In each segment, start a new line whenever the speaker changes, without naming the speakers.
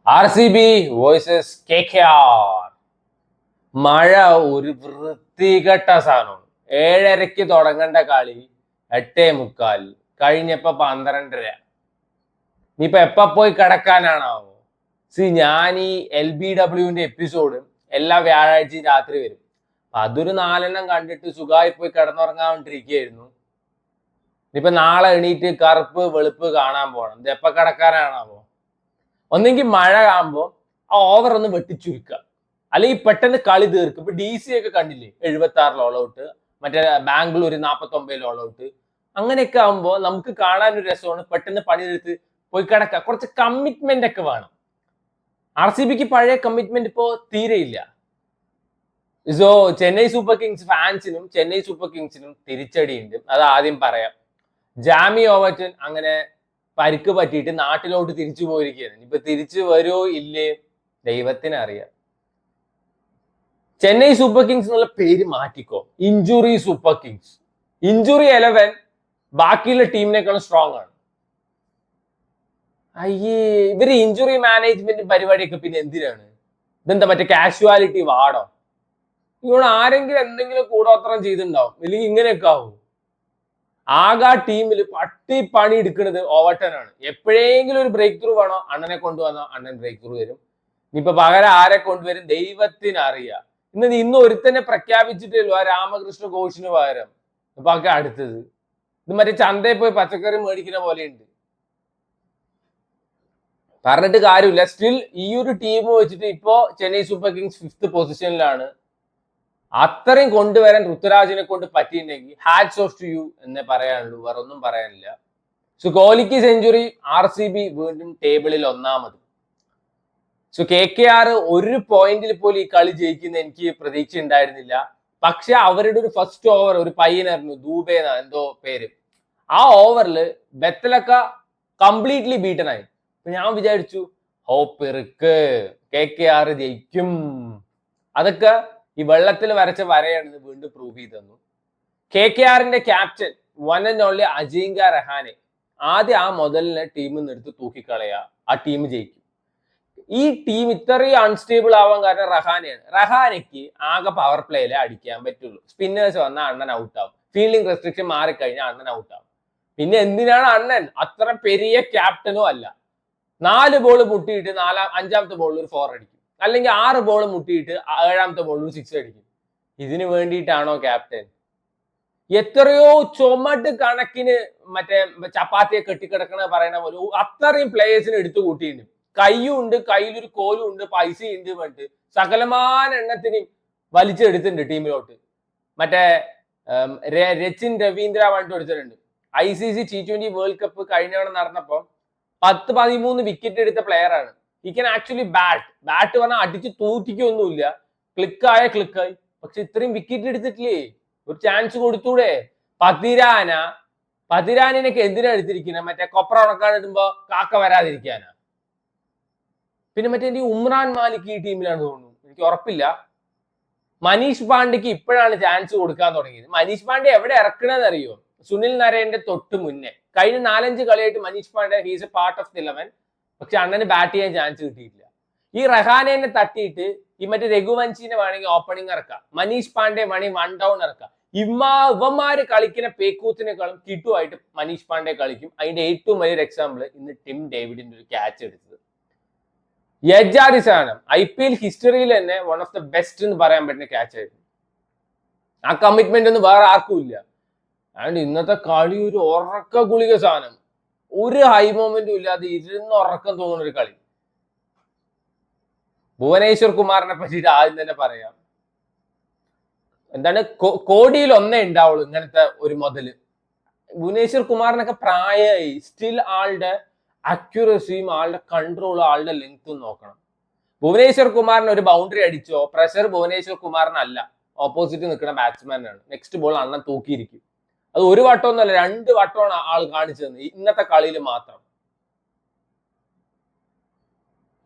RCB versus KKR. മഴ ഒരു വൃത്തികെട്ട സാധനമാണ്. 7:30 തുടങ്ങേണ്ട കളി 8:45 കഴിഞ്ഞപ്പോ 12:30. ഇനിയിപ്പൊ എപ്പ പോയി കിടക്കാനാണാവോ? ഞാൻ ഈ LBWന്റെ എപ്പിസോഡ് എല്ലാ വ്യാഴാഴ്ചയും രാത്രി വരും. അതൊരു 4 കണ്ടിട്ട് സുഖമായി പോയി കിടന്നുറങ്ങാണ്ടിരിക്കുകയായിരുന്നു. ഇനിയിപ്പൊ നാളെ എണീറ്റ് കറുപ്പ് വെളുപ്പ് കാണാൻ പോകണം. ഇത് എപ്പ കിടക്കാനാണാവോ? ഒന്നെങ്കിൽ മഴ കാണുമ്പോൾ ആ ഓവർ ഒന്ന് വെട്ടിച്ചുരുക്കുക, അല്ലെങ്കിൽ പെട്ടെന്ന് കളി തീർക്കും. ഇപ്പൊ DC ഒക്കെ കണ്ടില്ലേ, 76 ഓൾ ഔട്ട്, മറ്റേ ബാംഗ്ലൂർ 49 ഓൾ ഔട്ട്. അങ്ങനെയൊക്കെ ആകുമ്പോൾ നമുക്ക് കാണാനൊരു രസമാണ്. പെട്ടെന്ന് പണിയെടുത്ത് പോയി കിടക്കുക. കുറച്ച് കമ്മിറ്റ്മെന്റ് ഒക്കെ വേണം. RCBക്ക് പഴയ കമ്മിറ്റ്മെന്റ് ഇപ്പോ തീരെയില്ല. സോ ചെന്നൈ സൂപ്പർ കിങ്സ് ഫാൻസിനും ചെന്നൈ സൂപ്പർ കിങ്സിനും തിരിച്ചടിയുണ്ട്. അത് ആദ്യം പറയാം. ജാമി ഓവർട്ടൺ അങ്ങനെ പരിക്ക് പറ്റിയിട്ട് നാട്ടിലോട്ട് തിരിച്ചു പോയിരിക്കുകയാണ്. ഇപ്പൊ തിരിച്ചു വരുമോ ഇല്ലേ ദൈവത്തിനറിയാം. ചെന്നൈ സൂപ്പർ കിങ്സ് എന്നുള്ള പേര് മാറ്റിക്കോ, ഇഞ്ചുറി സൂപ്പർ കിങ്സ്. ഇഞ്ചുറി 11 ബാക്കിയുള്ള ടീമിനേക്കാളും സ്ട്രോങ് ആണ്. അയ്യേ, ഇവര് ഇഞ്ചുറി മാനേജ്മെന്റ് പരിപാടിയൊക്കെ പിന്നെ എന്തിനാണ്? ഇതെന്താ മറ്റേ കാഷ്വാലിറ്റി വാർഡോ? ഇവിടെ ആരെങ്കിലും എന്തെങ്കിലും കൂടോത്രം ചെയ്തിട്ടുണ്ടാവും, ഇല്ലെങ്കിൽ ഇങ്ങനെയൊക്കെ ആവും. ആകെ ടീമിൽ പണി എടുക്കുന്നത് ഓവർട്ടൺ ആണ്. എപ്പോഴെങ്കിലും ഒരു ബ്രേക്ക് ത്രൂ വേണോ, അണ്ണനെ കൊണ്ടുവന്നോ, അണ്ണൻ ബ്രേക്ക് ത്രൂ വരും. ഇനിയിപ്പൊ പകരം ആരെ കൊണ്ടുവരും ദൈവത്തിനറിയാം. ഇന്ന് ഒരുത്തന്നെ പ്രഖ്യാപിച്ചിട്ടല്ലോ, ആ രാമകൃഷ്ണ ഘോഷിന് പകരം. ഇപ്പൊ ഒക്കെ അടുത്തത് ഇത് മറ്റേ ചന്തയിൽ പോയി പച്ചക്കറി മേടിക്കുന്ന പോലെയുണ്ട്. പറഞ്ഞിട്ട് കാര്യമില്ല. സ്റ്റിൽ ഈ ഒരു ടീം വെച്ചിട്ട് ഇപ്പോ ചെന്നൈ സൂപ്പർ കിങ്സ് 5th പൊസിഷനിലാണ്. അത്രയും കൊണ്ടുവരാൻ ഋതുരാജിനെ കൊണ്ട് പറ്റിയിട്ടുണ്ടെങ്കിൽ ഹാറ്റ്സ് ഓഫ് ടു യു എന്നേ പറയാനുള്ളൂ, വേറെ ഒന്നും പറയാനില്ല. സോ കോഹ്ലിക്ക് സെഞ്ചുറി, RCB വീണ്ടും ടേബിളിൽ ഒന്നാമത്. സോ KKR ഒരു പോയിന്റിൽ പോലും ഈ കളി ജയിക്കുന്ന എനിക്ക് പ്രതീക്ഷ ഉണ്ടായിരുന്നില്ല. പക്ഷെ അവരുടെ ഒരു ഫസ്റ്റ് ഓവർ, ഒരു പയ്യനായിരുന്നു ദൂബെ എന്തോ പേര്, ആ ഓവറിൽ ബെത്തലക്ക കംപ്ലീറ്റ്ലി ബീറ്റനായി. ഞാൻ വിചാരിച്ചു പെറുക്ക് KKR ജയിക്കും. അതൊക്കെ ഈ വെള്ളത്തിൽ വരച്ച വരയാണെന്ന് വീണ്ടും പ്രൂവ് ചെയ്ത് തന്നു. KKRന്റെ captain one and only Ajinkya Rahane ആദ്യം ആ മുതലിനെ ടീമിൽ നിന്ന് എടുത്ത് തൂക്കിക്കളയാ, ആ ടീം ജയിക്കും. ഈ ടീം ഇത്രയും അൺസ്റ്റേബിൾ ആവാൻ കാരണം റഹാനെയാണ്. റഹാനയ്ക്ക് ആകെ പവർ പ്ലേയിലെ അടിക്കാൻ പറ്റുള്ളൂ. സ്പിന്നേഴ്സ് വന്നാൽ അണ്ണൻ ഔട്ടാവും. ഫീൽഡിംഗ് റെസ്ട്രിക്ഷൻ മാറിക്കഴിഞ്ഞാൽ അണ്ണൻ ഔട്ടാവും. പിന്നെ എന്തിനാണ് അണ്ണൻ? അത്ര പെരിയ ക്യാപ്റ്റനും അല്ല. 4 ബോൾ മുട്ടിയിട്ട് 5ാമത്തെ ബോളിൽ ഒരു 4 അടിക്കും, അല്ലെങ്കിൽ 6 ബോൾ മുട്ടിയിട്ട് 7ാമത്തെ ബോളിൽ 6 അടിക്കും. ഇതിന് വേണ്ടിയിട്ടാണോ ക്യാപ്റ്റൻ? എത്രയോ ചുമട്ട് കണക്കിന് മറ്റേ ചപ്പാത്തിയെ കെട്ടിക്കിടക്കണ പറയണ പോലെ അത്രയും പ്ലേയേഴ്സിന് എടുത്തു കൂട്ടിയിട്ടുണ്ട്. കയ്യും ഉണ്ട്, കയ്യിലൊരു കോലും ഉണ്ട്, പൈസയുണ്ട്, പറഞ്ഞിട്ട് സകലമാന എണ്ണത്തിന് വലിച്ചെടുത്തിട്ടുണ്ട് ടീമിലോട്ട്. മറ്റേ രച്ചിൻ രവീന്ദ്ര പറഞ്ഞിട്ട് എടുത്തിട്ടുണ്ട്. ICC T20 വേൾഡ് കപ്പ് കഴിഞ്ഞവണ നടന്നപ്പോ 10-13 വിക്കറ്റ് എടുത്ത പ്ലെയർ ആണ്. ഹി ക്യാൻ ആക്ച്വലി ബാറ്റ് പറഞ്ഞാൽ അടിച്ച് തൂറ്റിക്കൊന്നുമില്ല, ക്ലിക്കായി. പക്ഷെ ഇത്രയും വിക്കറ്റ് എടുത്തിട്ടില്ലേ? ഒരു ചാൻസ് കൊടുത്തൂടെ? പതിരാനിനൊക്കെ എന്തിനാ എടുത്തിരിക്കുന്നത്? മറ്റേ കൊപ്ര ഉണക്കാൻ ഇടുമ്പോ കാക്ക വരാതിരിക്കാനാ? പിന്നെ മറ്റേ ഉമ്രാൻ മാലിക് ഈ ടീമിലാണ് തോന്നുന്നു, എനിക്ക് ഉറപ്പില്ല. മനീഷ് പാണ്ഡെക്ക് ഇപ്പോഴാണ് ചാൻസ് കൊടുക്കാൻ തുടങ്ങിയത്. മനീഷ് പാണ്ഡെ എവിടെ ഇറക്കണമെന്ന് അറിയോ? സുനിൽ നരേന്റെ തൊട്ട് മുന്നേ കഴിഞ്ഞ 4-5 കളിയായിട്ട് Manish Pandey he's a part of the 11. പക്ഷെ അണ്ണന് ബാറ്റ് ചെയ്യാൻ ചാൻസ് കിട്ടിയിട്ടില്ല. ഈ റഹാനെ തട്ടിയിട്ട് ഈ മറ്റേ രഘുവൻഷിനെ വേണമെങ്കിൽ ഓപ്പണിംഗ് ഇറക്കാം, മനീഷ് പാണ്ഡെ വേണമെങ്കിൽ 1 ഡൗൺ ഇറക്കാം. ഇവന്മാര് കളിക്കുന്ന പേക്കൂത്തിനേക്കാളും കിട്ടുമായിട്ട് മനീഷ് പാണ്ഡെ കളിക്കും. അതിന്റെ ഏറ്റവും വലിയൊരു എക്സാമ്പിൾ ഇന്ന് ടിം ഡേവിഡിന്റെ ഒരു ക്യാച്ച് എടുത്തത്. യജാതി സാധനം IPL ഹിസ്റ്ററിയിൽ തന്നെ വൺ ഓഫ് ദ ബെസ്റ്റ് എന്ന് പറയാൻ പറ്റുന്ന ക്യാച്ച് ആയിരുന്നു. ആ കമ്മിറ്റ്മെന്റ് ഒന്നും വേറെ ആർക്കും ഇല്ല. അതുകൊണ്ട് ഇന്നത്തെ കളി ഒരു ഉറക്ക ഗുളിക സാധനം. ഒരു ഹൈ മൊമെന്റും ഇല്ലാതെ ഇരുന്ന് ഉറക്കം തോന്നുന്ന ഒരു കളി. ഭുവനേശ്വർ കുമാറിനെ പറ്റിയിട്ട് ആദ്യം തന്നെ പറയാം. എന്താണ്, കോടിയിൽ ഒന്നേ ഉണ്ടാവുള്ളൂ ഇങ്ങനത്തെ ഒരു മുതല്. ഭുവനേശ്വർ കുമാറിനൊക്കെ പ്രായമായി, സ്റ്റിൽ ആളുടെ അക്യുറസിയും ആളുടെ കൺട്രോളും ആളുടെ ലെങ്ത്തും നോക്കണം. ഭുവനേശ്വർ കുമാറിന് ഒരു ബൗണ്ടറി അടിച്ചോ പ്രഷർ ഭുവനേശ്വർ കുമാറിനല്ല, ഓപ്പോസിറ്റ് നിൽക്കുന്ന ബാറ്റ്സ്മാനാണ്. നെക്സ്റ്റ് ബോൾ അണ്ണൻ തൂക്കിയിരിക്കും. അത് ഒരു വട്ടമൊന്നുമല്ല, 2 വട്ടമാണ് ആൾ കാണിച്ചത് ഇന്നത്തെ കളിയിൽ മാത്രം.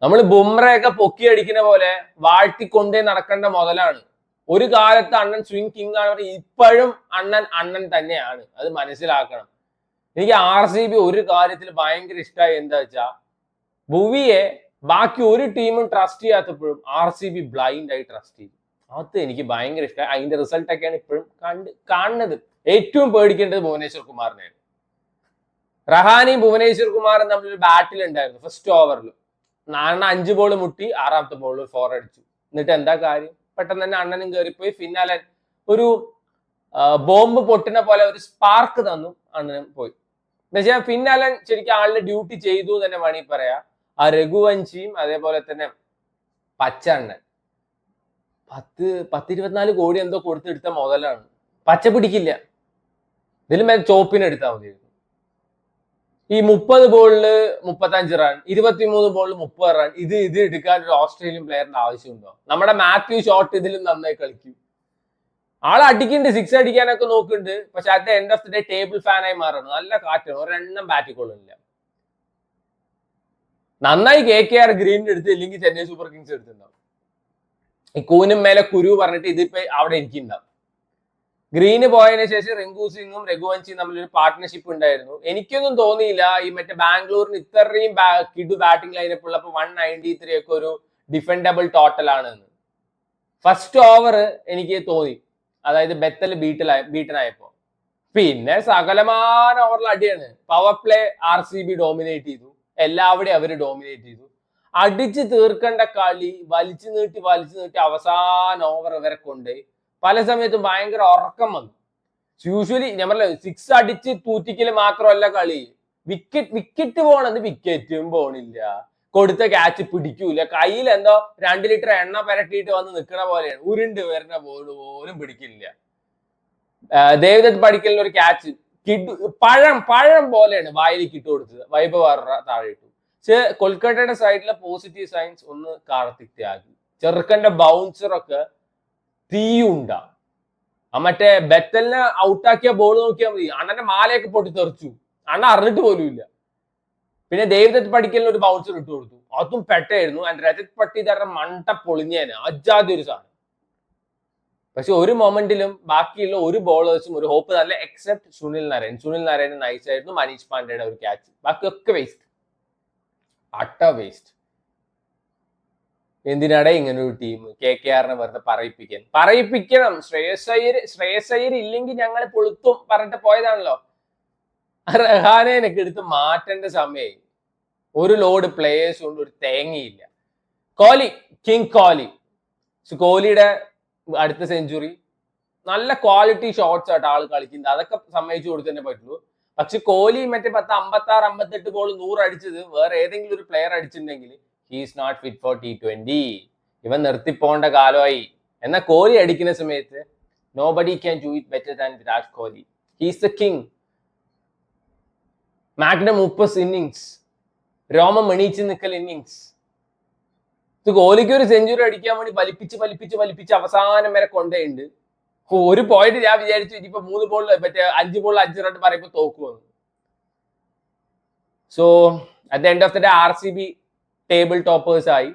നമ്മൾ ബുംറയൊക്കെ പൊക്കി അടിക്കുന്ന പോലെ വാഴ്ത്തിക്കൊണ്ടേ നടക്കേണ്ട മുതലാണ്. ഒരു കാലത്ത് അണ്ണൻ സ്വിംഗ് കിങ് ആണ്, ഇപ്പോഴും അണ്ണൻ തന്നെയാണ്. അത് മനസ്സിലാക്കണം. എനിക്ക് RCB ഒരു കാര്യത്തിൽ ഭയങ്കര ഇഷ്ടമായി. എന്താ വെച്ചാ, ഭുവിയെ ബാക്കി ഒരു ടീമും ട്രസ്റ്റ് ചെയ്യാത്തപ്പോഴും RCB ബ്ലൈൻഡ് ആയി ട്രസ്റ്റ് ചെയ്തു. അത് എനിക്ക് ഭയങ്കര ഇഷ്ടമായി. അതിന്റെ റിസൾട്ട് ഒക്കെയാണ് ഇപ്പോഴും കാണുന്നത്. ഏറ്റവും പേടിക്കേണ്ടത് ഭുവനേശ്വർ കുമാറിനെയാണ്. റഹാനെയും ഭുവനേശ്വർ കുമാറും തമ്മിലൊരു ബാറ്റിൽ ഉണ്ടായിരുന്നു ഫസ്റ്റ് ഓവറിൽ. 5 ബോൾ മുട്ടി, 6ാമത്തെ ബോളിൽ 4 അടിച്ചു. എന്നിട്ട് എന്താ കാര്യം? പെട്ടെന്ന് തന്നെ അണ്ണനും കയറിപ്പോയി. ഫിന്നാലൻ ഒരു ബോംബ് പൊട്ടുന്ന പോലെ ഒരു സ്പാർക്ക് തന്നു, അണ്ണനും പോയി. പക്ഷേ ഫിന്നാലൻ ശരിക്കും ആളുടെ ഡ്യൂട്ടി ചെയ്തു തന്നെ വേണമെങ്കിൽ പറയാം. ആ രഘുവൻഷിയും അതേപോലെ തന്നെ പച്ചണ്ണൻ 10-24 കോടി എന്തോ കൊടുത്തെടുത്ത മുതലാണ്. പച്ച പിടിക്കില്ല. ഇതിലും ചോപ്പിന് എടുത്താൽ മതി. ഈ 30 ബോളില് 35 റൺ, 23 ബോളിൽ 30 റൺ, ഇത് എടുക്കാൻ ഒരു ഓസ്ട്രേലിയൻ പ്ലെയറിന്റെ ആവശ്യമുണ്ടോ? നമ്മുടെ മാത്യു ഷോട്ട് ഇതിലും നന്നായി കളിക്കും. ആളെ അടിക്കുന്നുണ്ട്, 6 അടിക്കാനൊക്കെ നോക്കുന്നുണ്ട്. പക്ഷെ at the end of the day table ഫാനായി മാറണം. നല്ല കാറ്റാണ്, ഒരെണ്ണം ബാറ്റിൽ കൊള്ളുന്നില്ല. നന്നായി KKR ഗ്രീനിന് എടുത്ത്, ഇല്ലെങ്കിൽ ചെന്നൈ സൂപ്പർ കിങ്സ് എടുത്തിട്ടുണ്ടാവും. ഈ കൂനും മേലെ കുരു പറഞ്ഞിട്ട് ഇതിപ്പോ അവിടെ ഇരിക്കുന്നുണ്ടാവും. ഗ്രീന് പോയതിനു ശേഷം റിങ്കു സിംഗും രഘുവൻഷിയും തമ്മിലൊരു പാർട്ട്ണർഷിപ്പ് ഉണ്ടായിരുന്നു. എനിക്കൊന്നും തോന്നിയില്ല ഈ മറ്റേ ബാംഗ്ലൂരിന് ഇത്രയും കിഡു ബാറ്റിംഗ് ലൈനപ്പ് ഉള്ളപ്പോൾ 193 ഒക്കെ ഒരു ഡിഫെൻഡബിൾ ടോട്ടൽ ആണ്. ഫസ്റ്റ് ഓവർ എനിക്ക് തോന്നി, അതായത് ബെത്തൽ ബീറ്റനായപ്പോ. പിന്നെ സകലമാന ഓവറിൽ അടിയാണ്. പവർ പ്ലേ RCB ഡോമിനേറ്റ് ചെയ്തു, എല്ലാവിടെയും അവര് ഡോമിനേറ്റ് ചെയ്തു. അടിച്ച് തീർക്കേണ്ട കളി വലിച്ചു നീട്ടി അവസാന ഓവർ വരെ കൊണ്ടുപോയി. പല സമയത്തും ഭയങ്കര ഉറക്കം വന്നു. യൂഷ്വലി ഞാൻ പറഞ്ഞ 6 അടിച്ച് തൂറ്റിക്കല് മാത്രമല്ല കളി. വിക്കറ്റ് പോണത്, വിക്കറ്റും പോണില്ല, കൊടുത്ത ക്യാച്ച് പിടിക്കൂല, കയ്യിൽ എന്തോ 2 ലിറ്റർ എണ്ണ പരട്ടിയിട്ട് വന്ന് നിൽക്കണ പോലെയാണ്. ഉരുണ്ട് വരുന്ന ബോൾ പോലും പിടിക്കില്ല. ദേവദത്ത് പടിക്കലിന് ഒരു ക്യാച്ച് പഴം പോലെയാണ് വായിലേക്ക് ഇട്ട് കൊടുത്തത്. വൈഭവ് താഴെ ഇട്ടു. പക്ഷെ കൊൽക്കത്തയുടെ സൈഡിലെ പോസിറ്റീവ് സൈൻസ് ഒന്ന് കാർത്തിക് ത്യാഗി, ചെറുക്കന്റെ ബൗൺസറൊക്കെ തീയുണ്ടാ. മറ്റേ ബെത്തലിനെ ഔട്ടാക്കിയ ബോൾ നോക്കിയാൽ മതി, അണ്ണന്റെ മാലയൊക്കെ പൊട്ടിത്തെറിച്ചു. അണ്ണ അറിഞ്ഞിട്ട് പോലും ഇല്ല. പിന്നെ ദേവദത്ത് പടിക്കലിന് ഒരു ബൗൺസർ ഇട്ട് കൊടുത്തു, അതും പെട്ടായിരുന്നു. ആൻഡ് രജത് പട്ടിദാരുടെ മണ്ട പൊളിഞ്ഞേനെ, അജാതി ഒരു സാധനം. പക്ഷെ ഒരു മൊമെന്റിലും ബാക്കിയുള്ള ഒരു ബോളേഴ്സും ഒരു ഹോപ്പ് നല്ല, എക്സെപ്റ്റ് സുനിൽ നാരായൺ നൈസ് ആയിരുന്നു. മനീഷ് പാണ്ഡെയുടെ ഒരു ക്യാച്ച്, ബാക്കിയൊക്കെ വേസ്റ്റ്, അട്ട വേസ്റ്റ്. എന്തിനാടെ ഇങ്ങനെ ഒരു ടീം KKRനെ വെറുതെ പറയിപ്പിക്കണം. ശ്രേയസ് അയ്യർ ഇല്ലെങ്കിൽ ഞങ്ങൾ പൊളുത്തും പറഞ്ഞിട്ട് പോയതാണല്ലോ. റഹാനെയൊക്കെ എടുത്ത് മാറ്റേണ്ട സമയമായി. ഒരു ലോഡ് പ്ലേയേഴ്സ് കൊണ്ട് ഒരു തേങ്ങയില്ല. കിങ് കോഹ്ലിയുടെ അടുത്ത സെഞ്ചുറി, നല്ല ക്വാളിറ്റി ഷോട്ട്സ് ആയിട്ട് ആള് കളിക്കുന്നത്, അതൊക്കെ സമ്മതിച്ചു കൊടുത്തു തന്നെ പറ്റുള്ളൂ. പക്ഷെ കോഹ്ലി മറ്റേ 56-58 ബോൾ 100 അടിച്ചത് വേറെ ഏതെങ്കിലും ഒരു player അടിച്ചിട്ടുണ്ടെങ്കിൽ he is not fit for T20. ഇവൻ നിർത്തിപ്പോണ്ട കാലമായി. എന്നാൽ കോഹ്ലി അടിക്കുന്ന സമയത്ത് nobody can do it better than Virat Kohli. He is the king. Magnum opus innings, രോമം എണീച്ച് നിൽക്കൽ ഇന്നിങ്സ്. ഇത് കോഹ്ലിക്ക് ഒരു സെഞ്ചുറി അടിക്കാൻ വേണ്ടി വലിപ്പിച്ച് അവസാനം വരെ കൊണ്ടേണ്ട്. ഒരു പോയിന്റ് ഞാൻ വിചാരിച്ചു ഇനിയിപ്പോ 3 ബോളിൽ മറ്റേ 5 ബോളിൽ 5 റൺ പറയുമ്പോൾ തോക്കുവന്നു. സോ അറ്റ് ദ എൻഡ് ഓഫ് ദ ഡേ RCB ടേബിൾ ടോപ്പേഴ്സ് ആയി.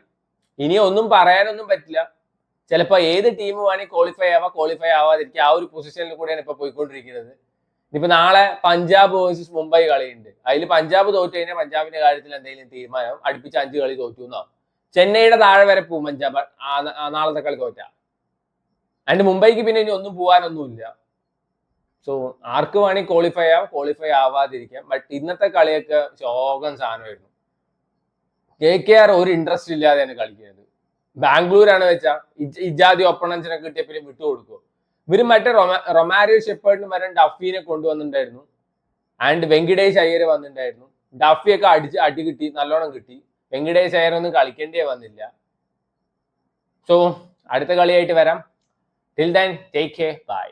ഇനി ഒന്നും പറയാനൊന്നും പറ്റില്ല. ചിലപ്പോൾ ഏത് ടീം വേണമെങ്കിൽ ക്വാളിഫൈ ആവാതിരിക്കുക. ആ ഒരു പൊസിഷനിൽ കൂടെയാണ് ഇപ്പൊ പോയിക്കൊണ്ടിരിക്കുന്നത്. ഇനിയിപ്പോ നാളെ പഞ്ചാബ് വേഴ്സസ് മുംബൈ കളിയുണ്ട്. അതിൽ പഞ്ചാബ് തോറ്റു കഴിഞ്ഞാൽ പഞ്ചാബിന്റെ കാര്യത്തിൽ എന്തെങ്കിലും തീരുമാനം, അടുപ്പിച്ച് 5 കളി തോറ്റു എന്നാവും. ചെന്നൈയുടെ താഴെ വരെ പോകും പഞ്ചാബ് നാളത്തെ കളി തോറ്റാ. അതിന്റെ മുംബൈക്ക് പിന്നെ ഇനി ഒന്നും പോകാനൊന്നുമില്ല. സോ ആർക്ക് വേണമെങ്കിൽ ക്വാളിഫൈ ആവാതിരിക്കാം. ബട്ട് ഇന്നത്തെ കളിയൊക്കെ ശോകം സാധനമായിരുന്നു. KKR ഒരു ഇൻട്രസ്റ്റ് ഇല്ലാതെയാണ് കളിക്കുന്നത്. ബാംഗ്ലൂരാണ് വെച്ചാൽ ഇജാതി ഒപ്പണൻസിനെ കിട്ടിയ പിന്നെ വിട്ടുകൊടുക്കും. ഇവര് മറ്റേ റൊമാരിയോ ഷെപ്പേർഡിന് വരെ ഡഫീനെ കൊണ്ടുവന്നിട്ടുണ്ടായിരുന്നു. ആൻഡ് വെങ്കിടേഷ് അയ്യർ വന്നിട്ടുണ്ടായിരുന്നു. ഡഫിയൊക്കെ അടി കിട്ടി, നല്ലോണം കിട്ടി. വെങ്കിടേഷ് അയ്യർ ഒന്നും കളിക്കേണ്ടേ വന്നില്ല. സോ അടുത്ത കളിയായിട്ട് വരാം. Till then take care, by.